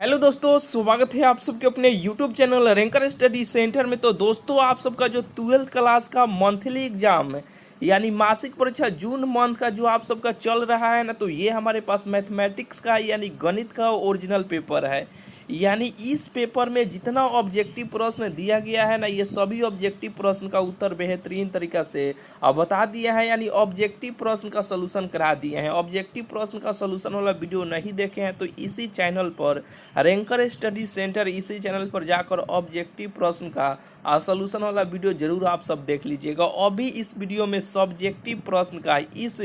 Hello दोस्तों, स्वागत है आप सबके अपने YouTube channel ranker study centre में। तो दोस्तों, आप सबका जो 12th क्लास का मंथली एग्जाम यानी मासिक परीक्षा जून मंथ का जो आप सबका चल रहा है ना, तो ये हमारे पास मैथमेटिक्स का यानी गणित का ओरिजिनल पेपर है। यानी इस पेपर में जितना ऑब्जेक्टिव प्रश्न दिया गया है ना, ये सभी ऑब्जेक्टिव प्रश्न का उत्तर बेहतरीन तरीका से बता दिया है। यानी ऑब्जेक्टिव प्रश्न का सलूशन करा दिए हैं। ऑब्जेक्टिव प्रश्न का सलूशन वाला वीडियो नहीं देखे हैं तो इसी चैनल पर रैंकर स्टडी सेंटर, इसी चैनल पर जाकर ऑब्जेक्टिव प्रश्न का सलूशन वाला वीडियो जरूर आप सब देख लीजिएगा। अभी इस वीडियो में सब्जेक्टिव प्रश्न का इस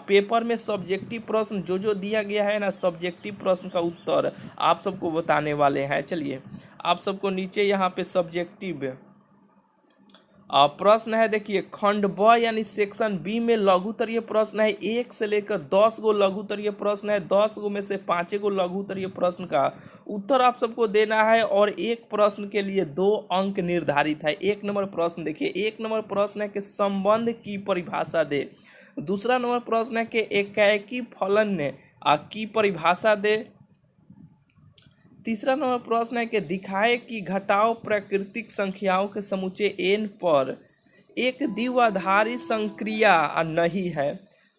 पेपर में सब्जेक्टिव प्रश्न जो दिया गया है ना, सब्जेक्टिव प्रश्न का उत्तर आप सबको बताने वाले हैं। चलिए, आप सबको नीचे यहाँ पे सब्जेक्टिव प्रश्न है। देखिए, खंड ब यानी सेक्शन बी में लघुत्तरीय प्रश्न है। 1 से लेकर 10 गो लघुत्तरीय प्रश्न है। 10 गो में से 5 गो लघुत्तरीय प्रश्न का उत्तर आप सबको देना है और एक प्रश्न के लिए 2 अंक निर्धारित है। 1 नंबर प्रश्न देखिए, 1 नंबर प्रश्न है कि संबंध की परिभाषा दे। दूसरा नंबर प्रश्न है कि एकाएकी फलन की परिभाषा दे। तीसरा नंबर प्रश्न है कि दिखाए कि घटाव प्राकृतिक संख्याओं के समुच्चय n पर एक द्विआधारी संक्रिया नहीं है।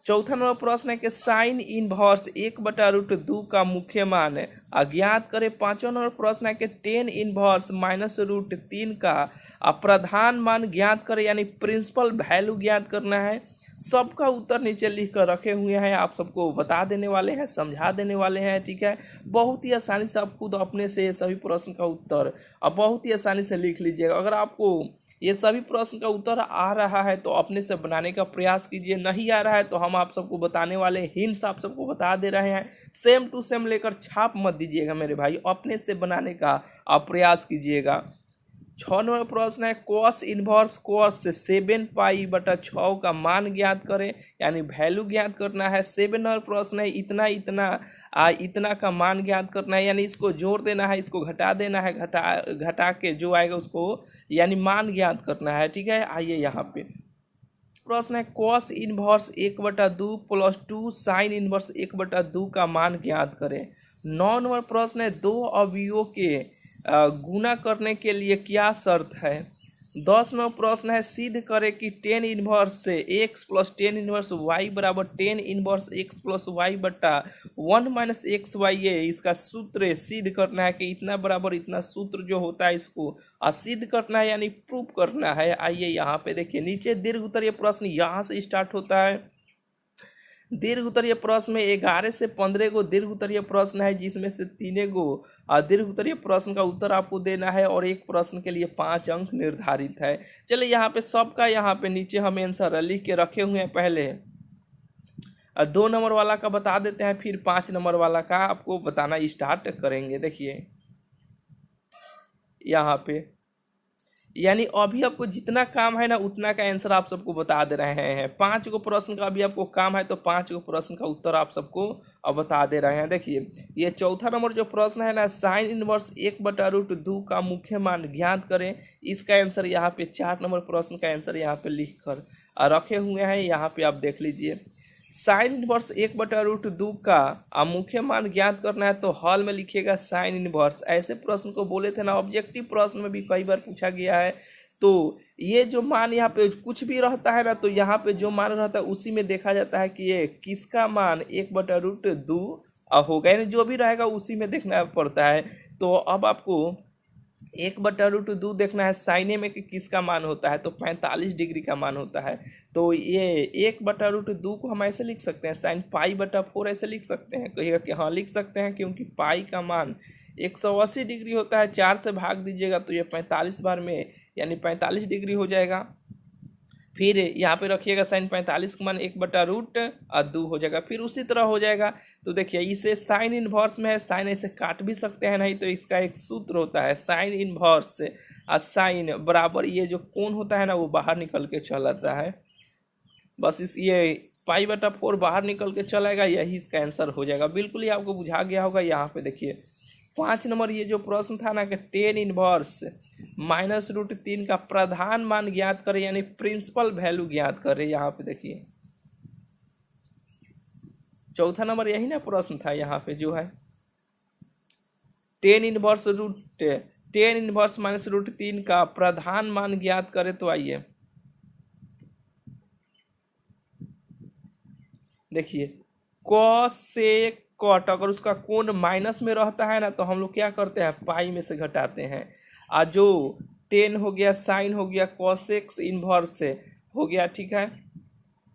चौथा नंबर प्रश्न है कि साइन इनवर्स 1/√2 का मुख्य मान अज्ञात करें। पांचवा नंबर प्रश्न है कि टेन इनवर्स -√3 का प्रधान मान ज्ञात करें, यानी प्रिंसिपल वैल्यू ज्ञात करना है। सबका उत्तर नीचे लिख कर रखे हुए हैं, आप सबको बता देने वाले हैं, समझा देने वाले हैं। ठीक है, बहुत ही आसानी से आप खुद अपने से सभी प्रश्न का उत्तर अब बहुत ही आसानी से लिख लीजिएगा। अगर आपको ये सभी प्रश्न का उत्तर आ रहा है तो अपने से बनाने का प्रयास कीजिए, नहीं आ रहा है तो हम आप सबको बताने वाले हिंट्स आप सबको बता दे रहे हैं। सेम टू सेम लेकर छाप मत दीजिएगा मेरे भाई, अपने से बनाने का आप प्रयास कीजिएगा। 6 नंबर प्रश्न है कॉस इनवर्स कॉस 7π/6 का मान ज्ञात करें, यानी वैल्यू ज्ञात करना है। 7 नंबर प्रश्न है इतना इतना इतना का मान ज्ञात करना है, यानी इसको जोड़ देना है, इसको घटा देना है, घटा के जो आएगा उसको यानी मान ज्ञात करना है। ठीक है, आइए यहाँ पे प्रश्न है कॉस इनवर्स 1/2 + 2 साइन इनवर्स 1/2 का मान ज्ञात करें। 9 नंबर प्रश्न है दो अवयवों के गुणा करने के लिए क्या शर्त है। 10 नंबर प्रश्न है सिद्ध करें कि टेन इनवर्स से x + टेन इनवर्स y बराबर tan inverse x + y/1 - xy है। इसका सूत्र सिद्ध करना है कि इतना बराबर इतना सूत्र जो होता है इसको सिद्ध करना है, यानी प्रूफ करना है। आइए यहाँ पे देखिए, नीचे दीर्घ उत्तरीय प्रश्न यहाँ से स्टार्ट होता है। दीर्घ उत्तरीय प्रश्न में 11 से 15 गो दीर्घ उत्तरीय प्रश्न है, जिसमें से 3 गो दीर्घ उत्तरीय प्रश्न का उत्तर आपको देना है और एक प्रश्न के लिए 5 अंक निर्धारित है। चलिए, यहाँ पे सबका यहाँ पे नीचे हम आंसर लिख के रखे हुए हैं। पहले 2 नंबर वाला का बता देते हैं, फिर 5 नंबर वाला का आपको बताना स्टार्ट करेंगे। देखिए यहाँ पे, यानी अभी आपको जितना काम है ना उतना का आंसर आप सबको बता दे रहे हैं। 5 गो प्रश्न का अभी आपको काम है तो 5 गो प्रश्न का उत्तर आप सबको अब बता दे रहे हैं। देखिए, ये चौथा नंबर जो प्रश्न है ना, साइन इनवर्स 1/√2 का मुख्य मान ज्ञात करें। इसका आंसर यहाँ पे 4 नंबर प्रश्न का आंसर यहाँ पे लिख कर रखे हुए हैं। यहाँ पे आप देख लीजिए, साइन इनवर्स 1/√2 का मुख्य मान ज्ञात करना है तो हॉल में लिखिएगा साइन इनवर्स। ऐसे प्रश्न को बोले थे ना, ऑब्जेक्टिव प्रश्न में भी कई बार पूछा गया है। तो ये जो मान यहाँ पे कुछ भी रहता है ना, तो यहाँ पे जो मान रहता है उसी में देखा जाता है कि ये किसका मान 1/√2 होगा, यानी जो भी रहेगा उसी में देखना पड़ता है। तो अब आपको 1/√2 देखना है साइने में कि किसका मान होता है, तो 45 डिग्री का मान होता है। तो ये 1/√2 को हम ऐसे लिख सकते हैं, साइन π/4 ऐसे लिख सकते हैं। कहिएगा कि हाँ लिख सकते हैं, क्योंकि पाई का मान 180 डिग्री होता है। 4 से भाग दीजिएगा तो ये 45 बार में यानी 45 डिग्री हो जाएगा। फिर यहाँ पे रखिएगा साइन 45 का मान 1/√2 हो जाएगा। फिर उसी तरह हो जाएगा। तो देखिए, इसे साइन इनवर्स में है, साइन ऐसे काट भी सकते हैं, नहीं तो इसका एक सूत्र होता है साइन इनवर्स साइन बराबर ये जो कोण होता है ना वो बाहर निकल के चल आता है। बस इस ये π/4 बाहर निकल के चलेगा, यही इसका आंसर हो जाएगा। बिल्कुल ही आपको बुझा गया होगा। यहाँ पे देखिए 5 नंबर ये जो प्रश्न था ना कि टेन इनवर्स -√3 का प्रधान मान ज्ञात करें, यानी प्रिंसिपल वैल्यू ज्ञात करें। यहाँ पे देखिए चौथा नंबर यही ना प्रश्न था यहाँ पे जो है। टेन इनवर्स माइनस रूट 3 का प्रधान मान ज्ञात करें। तो आइए देखिए, कॉस से कॉट अगर उसका कोण माइनस में रहता है ना तो हम लोग क्या करते हैं, पाई में से घटाते हैं। और जो टेन हो गया, साइन हो गया, कॉसेक्स इनवर्स से हो गया, ठीक है।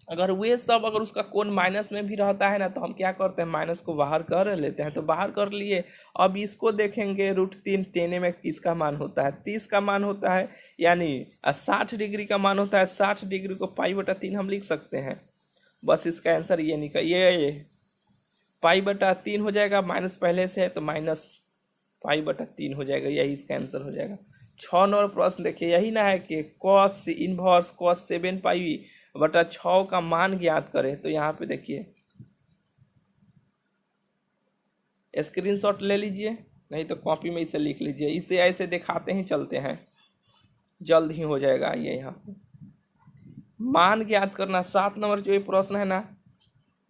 अगर वे सब अगर उसका कोण माइनस में भी रहता है ना तो हम क्या करते हैं, माइनस को बाहर कर लेते हैं। तो बाहर कर लिए। अब इसको देखेंगे, रूट 3 टेन में किसका मान होता है, 30 का मान होता है, यानी 60 डिग्री का मान होता है। 60 डिग्री को पाई/3 हम लिख सकते हैं। बस इसका आंसर ये निकल, ये पाई/3 हो जाएगा। माइनस पहले से है तो माइनस पाई/3 हो जाएगा, यही इसका आंसर हो जाएगा। 6 नंबर प्रश्न देखिए, यही ना है कि कॉस इनवर्स कॉस 7 पाई/6 का मान ज्ञात करें। तो यहाँ पे देखिए, स्क्रीनशॉट ले लीजिए, नहीं तो कॉपी में इसे लिख लीजिए। इसे ऐसे दिखाते ही चलते हैं, जल्द ही हो जाएगा। ये यहाँ पे मान ज्ञात करना। 7 नंबर जो ये प्रश्न है ना,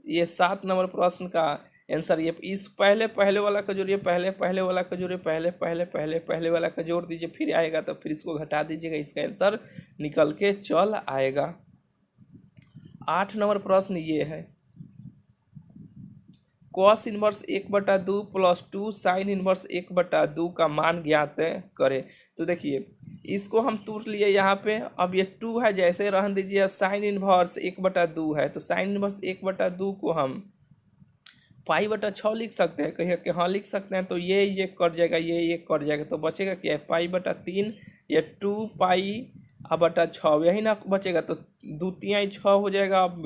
ये 7 नंबर प्रश्न का आंसर ये इस पहले वाला का जोड़िए, पहले वाला का जोड़िए, पहले वाला का जोड़ दीजिए, फिर आएगा तो फिर इसको घटा दीजिएगा, इसका आंसर निकल के चल आएगा। 8 नंबर प्रश्न ये है, cos inverse 1/2 plus 2 sine inverse 1/2 का मान ज्ञात करें। तो देखिए, इसको हम तोड़ लिए यहाँ पे। अब ये 2 है, जैसे रहने दीजिए। साइन इनवर्स 1/2 है तो साइन इनवर्स 1/2 को हम पाई/6 लिख सकते हैं। कहिए कि हाँ लिख सकते हैं। तो ये कट जाएगा, ये कट जाएगा, तो बचेगा क्या है, पाई/3, ये 2 पाई/6 यही ना बचेगा। तो 2 × 6 हो जाएगा, अब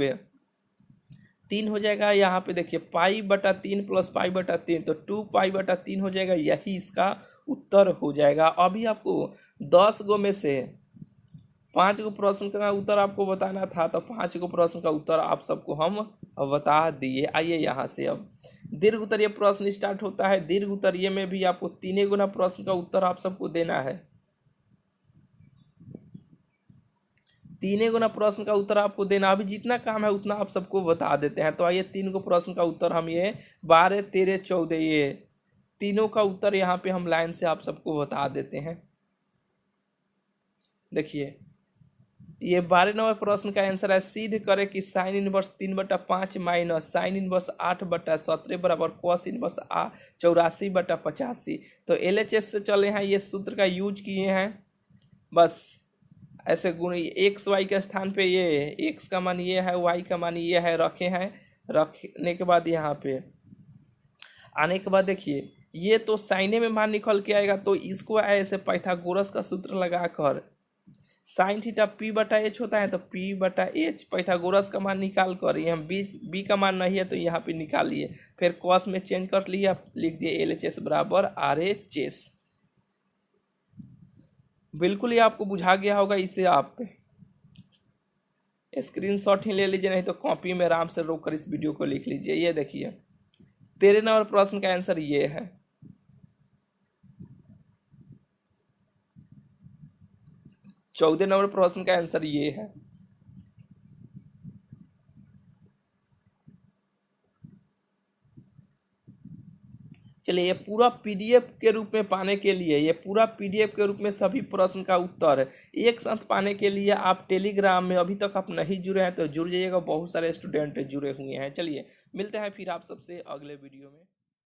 3 हो जाएगा। यहाँ पे देखिए, पाई/3 प्लस पाई/3 तो 2 पाई/3 हो जाएगा, यही इसका उत्तर हो जाएगा। अभी आपको 10 गो में से 5 गो प्रश्न का उत्तर आपको बताना था, तो 5 गो प्रश्न का उत्तर आप सबको हम बता दिए। आइए यहाँ से अब दीर्घ उत्तरीय प्रश्न स्टार्ट होता है। दीर्घ उत्तरीय में भी आपको 3 गुना प्रश्न का उत्तर आप सबको देना है। 3 गुना प्रश्न का उत्तर आपको देना। अभी जितना काम है उतना आप सबको बता देते हैं। तो आइए 3 गो प्रश्न का उत्तर हम ये 12, 13, 14 ये तीनों का उत्तर यहाँ पे हम लाइन से आप सबको बता देते हैं। देखिए, ये 12 नंबर प्रश्न का आंसर है, सिद्ध करें कि sine inverse 3/5 minus sine inverse 8/17 बराबर कॉस इनवर्स 84/85। तो LHS से चले हैं, ये सूत्र का यूज किए हैं। बस ऐसे गुण एक्स वाई के स्थान पे ये एक्स का मान ये है, वाई का मान ये है, रखे हैं। रखने के बाद यहाँ पे आने के बाद देखिए, ये तो साइने में मान निकल के आएगा। तो इसको ऐसे पाइथागोरस का सूत्र लगाकर साइन थीटा P/H होता है, तो P/H पाइथागोरस का मान निकाल कर, यहाँ बी का मान नहीं है तो यहाँ पे निकालिए। फिर कॉस में चेंज कर लिया, लिख दिए LHS बराबर RHS। बिल्कुल ये आपको बुझा गया होगा। इसे आप स्क्रीनशॉट ही ले लीजिए, नहीं तो कॉपी में आराम से रोक कर इस वीडियो को लिख लीजिए। ये देखिए, 13 नंबर प्रश्न का आंसर ये है। 14 नंबर प्रश्न का आंसर ये है। चलिए, ये पूरा PDF के रूप में पाने के लिए, ये पूरा PDF के रूप में सभी प्रश्न का उत्तर एक साथ पाने के लिए आप टेलीग्राम में अभी तक आप नहीं जुड़े हैं तो जुड़ जाइएगा। बहुत सारे स्टूडेंट जुड़े हुए हैं। चलिए, मिलते हैं फिर आप सबसे अगले वीडियो में।